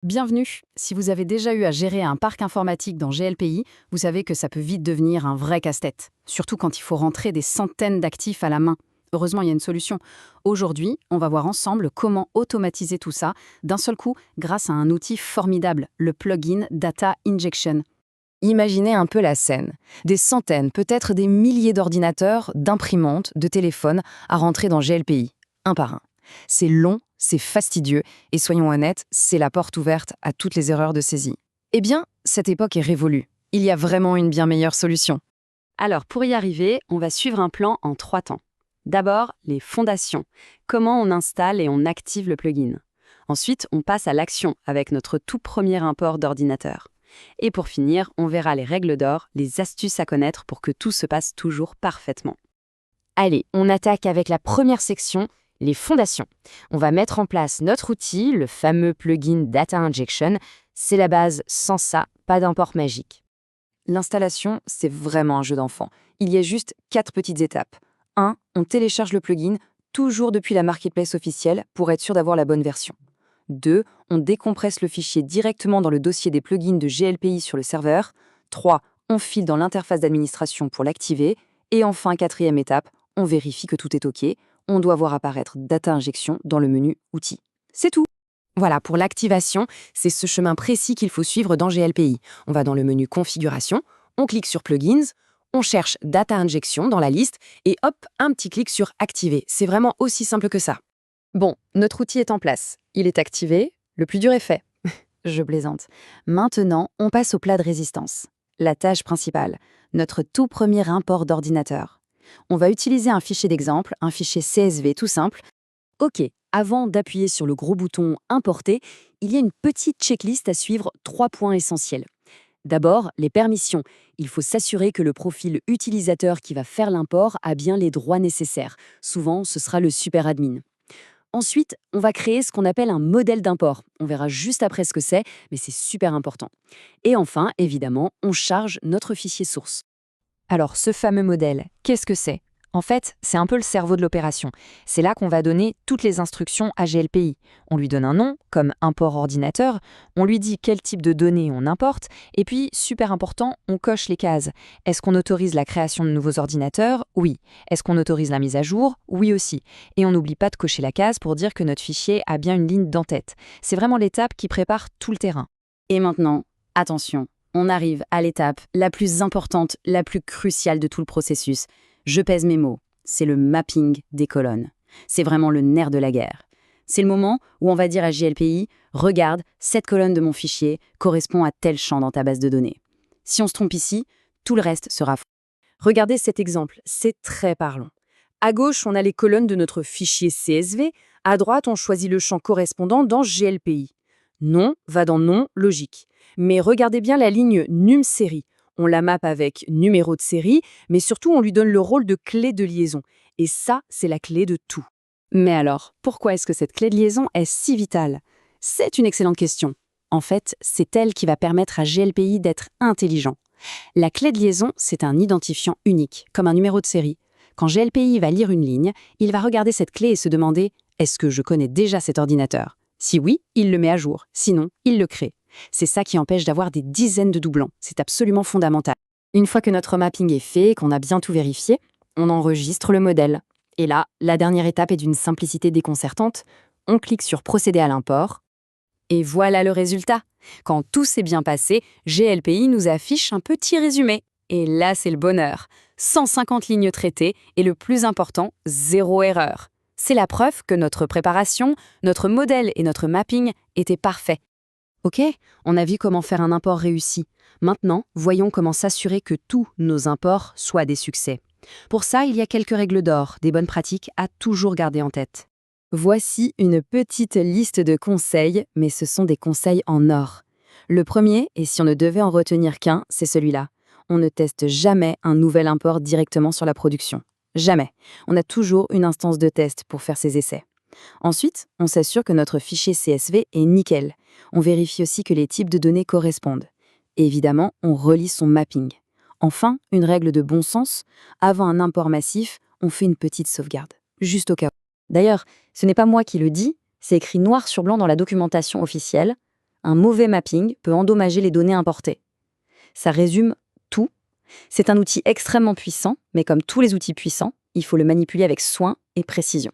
Bienvenue. Si vous avez déjà eu à gérer un parc informatique dans GLPI, vous savez que ça peut vite devenir un vrai casse-tête, surtout quand il faut rentrer des centaines d'actifs à la main. Heureusement, il y a une solution. Aujourd'hui, on va voir ensemble comment automatiser tout ça d'un seul coup grâce à un outil formidable, le plugin Data Injection. Imaginez un peu la scène. Des centaines, peut-être des milliers d'ordinateurs, d'imprimantes, de téléphones à rentrer dans GLPI, un par un. C'est long, c'est fastidieux, et soyons honnêtes, c'est la porte ouverte à toutes les erreurs de saisie. Eh bien, cette époque est révolue. Il y a vraiment une bien meilleure solution. Alors, pour y arriver, on va suivre un plan en 3 temps. D'abord, les fondations. Comment on installe et on active le plugin. Ensuite, on passe à l'action avec notre tout premier import d'ordinateur. Et pour finir, on verra les règles d'or, les astuces à connaître pour que tout se passe toujours parfaitement. Allez, on attaque avec la première section, les fondations. On va mettre en place notre outil, le fameux plugin Data Injection. C'est la base, sans ça, pas d'import magique. L'installation, c'est vraiment un jeu d'enfant. Il y a juste 4 petites étapes. 1. On télécharge le plugin, toujours depuis la marketplace officielle, pour être sûr d'avoir la bonne version. 2. On décompresse le fichier directement dans le dossier des plugins de GLPI sur le serveur. 3. On file dans l'interface d'administration pour l'activer. Et enfin, 4e étape, on vérifie que tout est OK. On doit voir apparaître Data Injection dans le menu Outils. C'est tout. Voilà, pour l'activation, c'est ce chemin précis qu'il faut suivre dans GLPI. On va dans le menu Configuration, on clique sur Plugins, on cherche Data Injection dans la liste et hop, un petit clic sur Activer. C'est vraiment aussi simple que ça. Bon, notre outil est en place. Il est activé, le plus dur est fait. Je plaisante. Maintenant, on passe au plat de résistance. La tâche principale, notre tout premier import d'ordinateur. On va utiliser un fichier d'exemple, un fichier CSV tout simple. OK, avant d'appuyer sur le gros bouton Importer, il y a une petite checklist à suivre, 3 points essentiels. D'abord, les permissions. Il faut s'assurer que le profil utilisateur qui va faire l'import a bien les droits nécessaires. Souvent, ce sera le super admin. Ensuite, on va créer ce qu'on appelle un modèle d'import. On verra juste après ce que c'est, mais c'est super important. Et enfin, évidemment, on charge notre fichier source. Alors, ce fameux modèle, qu'est-ce que c'est ? En fait, c'est un peu le cerveau de l'opération. C'est là qu'on va donner toutes les instructions à GLPI. On lui donne un nom, comme import ordinateur, on lui dit quel type de données on importe, et puis, super important, on coche les cases. Est-ce qu'on autorise la création de nouveaux ordinateurs ? Oui. Est-ce qu'on autorise la mise à jour ? Oui aussi. Et on n'oublie pas de cocher la case pour dire que notre fichier a bien une ligne d'en-tête. C'est vraiment l'étape qui prépare tout le terrain. Et maintenant, attention, on arrive à l'étape la plus importante, la plus cruciale de tout le processus. Je pèse mes mots, c'est le mapping des colonnes. C'est vraiment le nerf de la guerre. C'est le moment où on va dire à GLPI, regarde, cette colonne de mon fichier correspond à tel champ dans ta base de données. Si on se trompe ici, tout le reste sera faux. Regardez cet exemple, c'est très parlant. À gauche, on a les colonnes de notre fichier CSV, à droite, on choisit le champ correspondant dans GLPI. Nom va dans nom logique. Mais regardez bien la ligne num série. On la map avec numéro de série, mais surtout on lui donne le rôle de clé de liaison. Et ça, c'est la clé de tout. Mais alors, pourquoi est-ce que cette clé de liaison est si vitale ? C'est une excellente question. En fait, c'est elle qui va permettre à GLPI d'être intelligent. La clé de liaison, c'est un identifiant unique, comme un numéro de série. Quand GLPI va lire une ligne, il va regarder cette clé et se demander « Est-ce que je connais déjà cet ordinateur ?» Si oui, il le met à jour. Sinon, il le crée. C'est ça qui empêche d'avoir des dizaines de doublons. C'est absolument fondamental. Une fois que notre mapping est fait et qu'on a bien tout vérifié, on enregistre le modèle. Et là, la dernière étape est d'une simplicité déconcertante. On clique sur Procéder à l'import. Et voilà le résultat. Quand tout s'est bien passé, GLPI nous affiche un petit résumé. Et là, c'est le bonheur. 150 lignes traitées et le plus important, 0 erreur. C'est la preuve que notre préparation, notre modèle et notre mapping étaient parfaits. Ok, on a vu comment faire un import réussi. Maintenant, voyons comment s'assurer que tous nos imports soient des succès. Pour ça, il y a quelques règles d'or, des bonnes pratiques à toujours garder en tête. Voici une petite liste de conseils, mais ce sont des conseils en or. Le premier, et si on ne devait en retenir qu'un, c'est celui-là. On ne teste jamais un nouvel import directement sur la production. Jamais. On a toujours une instance de test pour faire ces essais. Ensuite, on s'assure que notre fichier CSV est nickel. On vérifie aussi que les types de données correspondent. Et évidemment, on relie son mapping. Enfin, une règle de bon sens, avant un import massif, on fait une petite sauvegarde, juste au cas où. D'ailleurs, ce n'est pas moi qui le dis, c'est écrit noir sur blanc dans la documentation officielle. Un mauvais mapping peut endommager les données importées. Ça résume tout. C'est un outil extrêmement puissant, mais comme tous les outils puissants, il faut le manipuler avec soin et précision.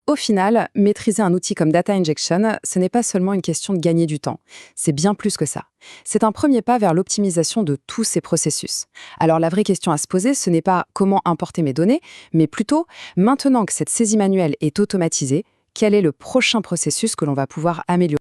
Au final, maîtriser un outil comme Data Injection, ce n'est pas seulement une question de gagner du temps. C'est bien plus que ça. C'est un premier pas vers l'optimisation de tous ces processus. Alors la vraie question à se poser, ce n'est pas comment importer mes données, mais plutôt, maintenant que cette saisie manuelle est automatisée, quel est le prochain processus que l'on va pouvoir améliorer ?